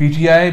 PTI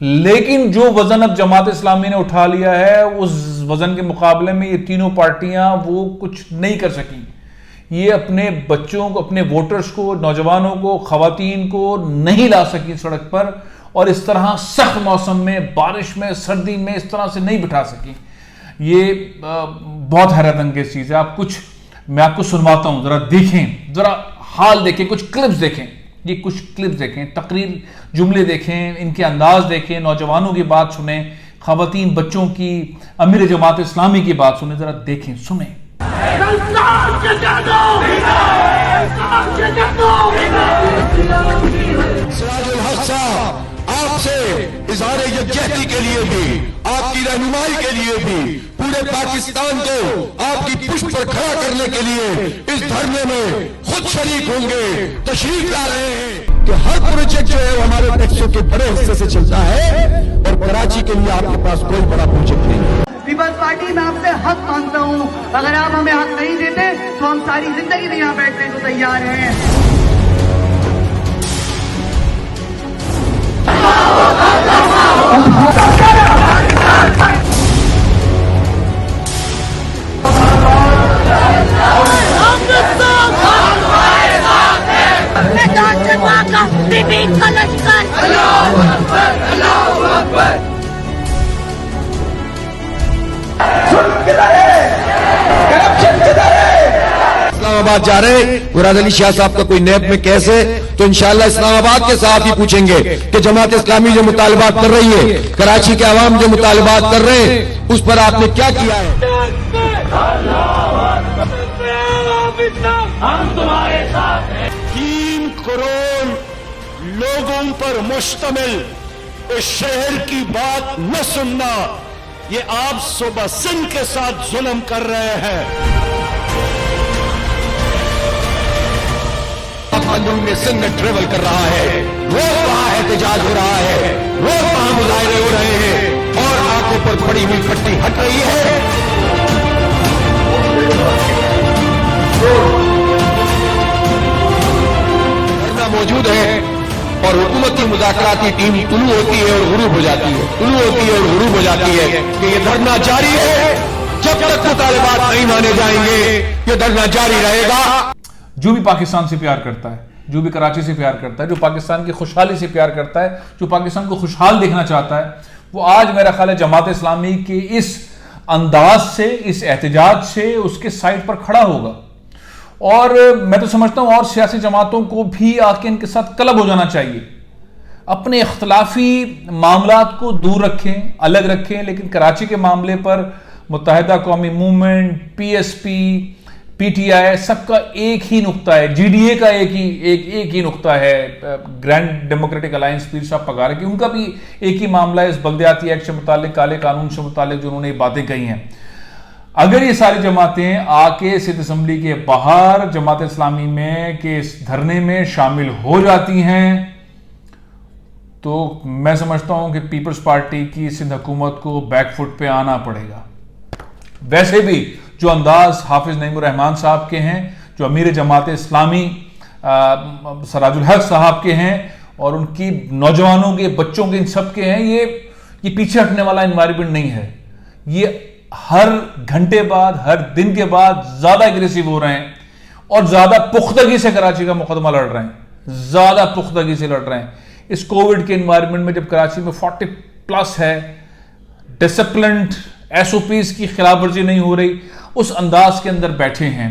لیکن جو وزن اب جماعت اسلامی نے اٹھا لیا ہے اس وزن کے مقابلے میں یہ تینوں پارٹیاں وہ کچھ نہیں کر سکیں. یہ اپنے بچوں کو، اپنے ووٹرز کو، نوجوانوں کو، خواتین کو نہیں لا سکیں سڑک پر، اور اس طرح سخت موسم میں، بارش میں، سردی میں اس طرح سے نہیں بٹھا سکیں. یہ بہت حیرت انگیز چیز ہے. میں آپ کو سنواتا ہوں، ذرا دیکھیں، ذرا حال دیکھیں، کچھ کلپس دیکھیں. یہ کچھ کلپس دیکھیں، تقریر، جملے دیکھیں، ان کے انداز دیکھیں، نوجوانوں کی بات سنیں، خواتین بچوں کی، امیر جماعت اسلامی کی بات سنیں، ذرا دیکھیں، سنیں. سراج الحق صاحب، آپ سے اظہار یکجہتی کے لیے بھی، آپ کی رہنمائی کے لیے بھی، پورے پاکستان کو آپ کی پشت پر کھڑا کرنے کے لیے اس دھرنے میں خود شریک ہوں گے، تشریف لا رہے ہیں کہ ہر پروجیکٹ جو ہے وہ ہمارے ٹیکسوں کے بڑے حصے سے چلتا ہے، اور کراچی کے لیے آپ کے پاس کوئی بڑا پروجیکٹ نہیں ہے. پیپلز پارٹی میں آپ سے حق مانگتا ہوں، اگر آپ ہمیں حق نہیں دیتے تو ہم ساری زندگی میں یہاں بیٹھنے کو تیار ہیں. اسلام آباد جا رہے ہیں، مراد علی شاہ صاحب کا کوئی نیب میں کیس ہے تو انشاءاللہ اسلام آباد کے صحافی پوچھیں گے کہ جماعت اسلامی جو مطالبات کر رہی ہے، کراچی کے عوام جو مطالبات کر رہے ہیں، اس پر آپ نے کیا کیا ہے. 3 کروڑ لوگوں پر مشتمل اس شہر کی بات نہ سننا، یہ آپ صوبہ سندھ کے ساتھ ظلم کر رہے ہیں. اندرون سندھ میں ٹریول کر رہا ہے، روز وہاں احتجاج ہو رہا ہے، روز وہاں مظاہرے ہو رہے ہیں، اور آنکھوں پر پڑی ہوئی پٹی ہٹ رہی ہے. دھرنا موجود ہے اور حکومتی مذاکراتی ٹیم طلوع ہوتی ہے اور غروب ہو جاتی ہے، طلوع ہوتی ہے اور غروب ہو جاتی ہے کہ یہ دھرنا جاری ہے. جب تک مطالبات نہیں مانے جائیں گے یہ دھرنا جاری رہے گا. جو بھی پاکستان سے پیار کرتا ہے، جو بھی کراچی سے پیار کرتا ہے، جو پاکستان کی خوشحالی سے پیار کرتا ہے، جو پاکستان کو خوشحال دیکھنا چاہتا ہے، وہ آج میرا خیال ہے جماعت اسلامی کے اس انداز سے، اس احتجاج سے اس کے سائٹ پر کھڑا ہوگا. اور میں تو سمجھتا ہوں اور سیاسی جماعتوں کو بھی آ کے ان کے ساتھ کلب ہو جانا چاہیے. اپنے اختلافی معاملات کو دور رکھیں، الگ رکھیں، لیکن کراچی کے معاملے پر Muttahida Qaumi Movement, P S P, P T I, سب کا ایک ہی نقطہ ہے، جی ڈی اے کا ایک ہی نقطہ ہے، گرینڈ ڈیموکریٹک الائنس پیر صاحب پگارے کی، ان کا بھی ایک ہی معاملہ ہے اس بلدیاتی ایکٹ سے متعلق، کالے قانون سے متعلق جو انہوں نے یہ باتیں کہی ہیں. اگر یہ ساری جماعتیں آ کے سندھ اسمبلی کے باہر جماعت اسلامی میں کے اس دھرنے میں شامل ہو جاتی ہیں تو میں سمجھتا ہوں کہ پیپلز پارٹی کی سندھ حکومت کو بیک فٹ پہ آنا پڑے گا. ویسے بھی جو انداز حافظ نعیم الرحمان صاحب کے ہیں، جو امیر جماعت اسلامی سراج الحق صاحب کے ہیں، اور ان کی نوجوانوں کے، بچوں کے، ان سب کے ہیں، یہ پیچھے ہٹنے والا انوائرمنٹ نہیں ہے. یہ ہر گھنٹے بعد، ہر دن کے بعد زیادہ اگریسیو ہو رہے ہیں اور زیادہ پختگی سے کراچی کا مقدمہ لڑ رہے ہیں، زیادہ پختگی سے لڑ رہے ہیں. اس کووڈ کے انوائرمنٹ میں جب کراچی میں 40+ ہے، ڈسپلنڈ ایس او پیز کی خلاف ورزی نہیں ہو رہی، اس انداز کے اندر بیٹھے ہیں.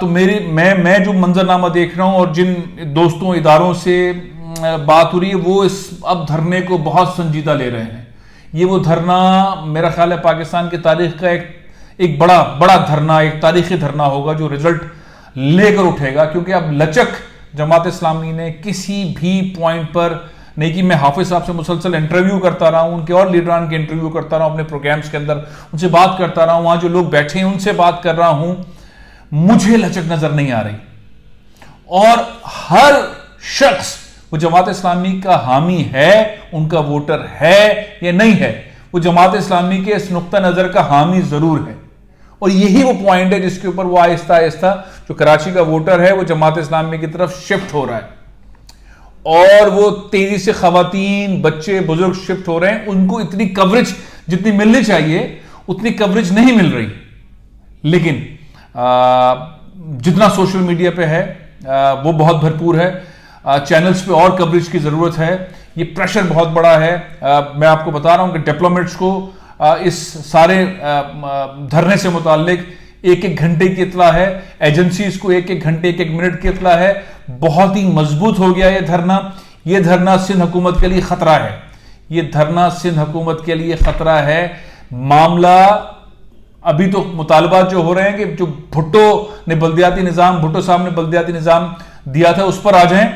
تو میں جو منظرنامہ دیکھ رہا ہوں اور جن دوستوں، اداروں سے بات ہو رہی ہے، وہ اس اب دھرنے کو بہت سنجیدہ لے رہے ہیں. یہ وہ دھرنا میرا خیال ہے پاکستان کی تاریخ کا ایک بڑا دھرنا، ایک تاریخی دھرنا ہوگا جو رزلٹ لے کر اٹھے گا. کیونکہ اب لچک جماعت اسلامی نے کسی بھی پوائنٹ پر نہیں کہ میں حافظ صاحب سے مسلسل انٹرویو کرتا رہا ہوں، ان کے اور لیڈران کے انٹرویو کرتا رہا ہوں اپنے پروگرامز کے اندر، ان سے بات کرتا رہا ہوں، وہاں جو لوگ بیٹھے ہیں ان سے بات کر رہا ہوں، مجھے لچک نظر نہیں آ رہی. اور ہر شخص وہ جماعت اسلامی کا حامی ہے، ان کا ووٹر ہے یا نہیں ہے، وہ جماعت اسلامی کے اس نقطہ نظر کا حامی ضرور ہے. اور یہی وہ پوائنٹ ہے جس کے اوپر وہ آہستہ آہستہ جو کراچی کا ووٹر ہے وہ جماعت اسلامی کی طرف شفٹ ہو رہا ہے. اور وہ تیزی سے خواتین بچے بزرگ شفٹ ہو رہے ہیں. ان کو اتنی کوریج جتنی ملنی چاہیے اتنی کوریج نہیں مل رہی. لیکن جتنا سوشل میڈیا پہ ہے وہ بہت بھرپور ہے. چینلز پہ اور کوریج کی ضرورت ہے. یہ پریشر بہت بڑا ہے. میں آپ کو بتا رہا ہوں کہ ڈپلومیٹس کو اس سارے دھرنے سے متعلق ایک ایک گھنٹے کی اطلاع ہے. ایجنسیز کو ایک ایک گھنٹے ایک ایک منٹ کی اطلاع ہے. بہت ہی مضبوط ہو گیا یہ دھرنا. یہ دھرنا سندھ حکومت کے لیے خطرہ ہے. یہ دھرنا سندھ حکومت کے لیے خطرہ ہے. معاملہ ابھی تو مطالبات جو ہو رہے ہیں کہ جو بھٹو صاحب نے بلدیاتی نظام دیا تھا اس پر آ جائیں.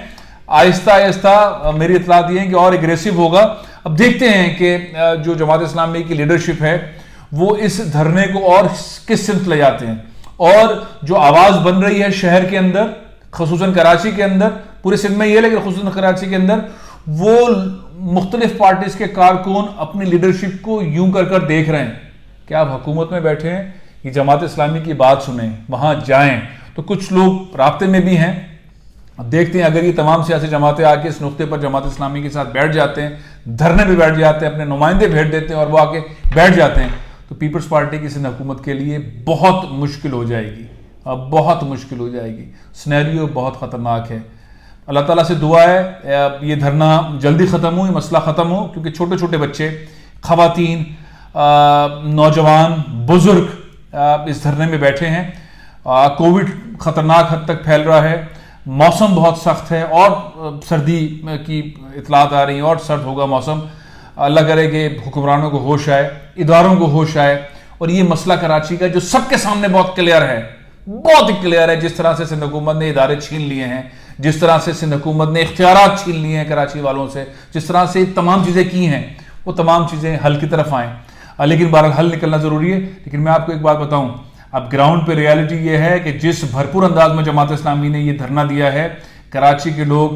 آہستہ آہستہ میری اطلاعات یہ ہیں کہ اور اگریسو ہوگا. اب دیکھتے ہیں کہ جو جماعت اسلامی کی لیڈرشپ ہے وہ اس دھرنے کو اور کس سمت لے جاتے ہیں. اور جو آواز بن رہی ہے شہر کے اندر, خصوصاً کراچی کے اندر, پورے سندھ میں یہ لیکن خصوصاً کراچی کے اندر, وہ مختلف پارٹیز کے کارکن اپنی لیڈرشپ کو یوں کر دیکھ رہے ہیں کہ آپ حکومت میں بیٹھے ہیں, یہ جماعت اسلامی کی بات سنیں, وہاں جائیں. تو کچھ لوگ رابطے میں بھی ہیں. اب دیکھتے ہیں اگر یہ تمام سیاسی جماعتیں آ کے اس نقطے پر جماعت اسلامی کے ساتھ بیٹھ جاتے ہیں, دھرنے پہ بیٹھ جاتے ہیں, اپنے نمائندے بھیج دیتے ہیں اور وہ آ کے بیٹھ جاتے ہیں, تو پیپلز پارٹی کی سندھ حکومت کے لیے بہت مشکل ہو جائے گی. بہت مشکل ہو جائے گی. سنیریو بہت خطرناک ہے. اللہ تعالیٰ سے دعا ہے یہ دھرنا جلدی ختم ہو, یہ مسئلہ ختم ہو, کیونکہ چھوٹے چھوٹے بچے, خواتین, نوجوان, بزرگ اس دھرنے میں بیٹھے ہیں. کووڈ خطرناک حد تک پھیل رہا ہے. موسم بہت سخت ہے اور سردی کی اطلاعات آ رہی ہیں اور سرد ہوگا موسم. اللہ کرے کہ حکمرانوں کو ہوش آئے, اداروں کو ہوش آئے, اور یہ مسئلہ کراچی کا جو سب کے سامنے بہت کلیئر ہے, بہت ہی کلیئر ہے, جس طرح سے سندھ حکومت نے ادارے چھین لیے ہیں, جس طرح سے سندھ حکومت نے اختیارات چھین لیے ہیں کراچی والوں سے, جس طرح سے تمام چیزیں کی ہیں, وہ تمام چیزیں حل کی طرف آئیں. لیکن بہرحال حل نکلنا ضروری ہے. لیکن میں آپ کو ایک بات بتاؤں, اب گراؤنڈ پہ ریالٹی یہ ہے کہ جس بھرپور انداز میں جماعت اسلامی نے یہ دھرنا دیا ہے, کراچی کے لوگ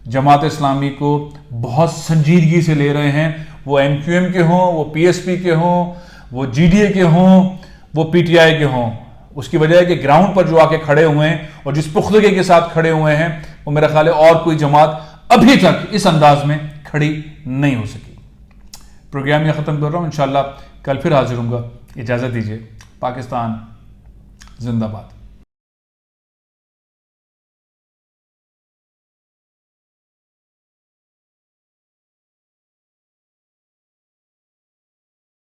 جماعت اسلامی کو بہت سنجیدگی سے لے رہے ہیں. وہ ایم کیو ایم کے ہوں, وہ پی ایس پی کے ہوں, وہ جی ڈی اے کے ہوں, وہ پی ٹی آئی کے ہوں. اس کی وجہ ہے کہ گراؤنڈ پر جو آ کے کھڑے ہوئے ہیں اور جس پختگی کے ساتھ کھڑے ہوئے ہیں, وہ میرا خیال ہے اور کوئی جماعت ابھی تک اس انداز میں کھڑی نہیں ہو سکی. پروگرام یہ ختم کر رہا ہوں. انشاءاللہ کل پھر حاضر ہوں گا. اجازت دیجیے. پاکستان زندہ باد.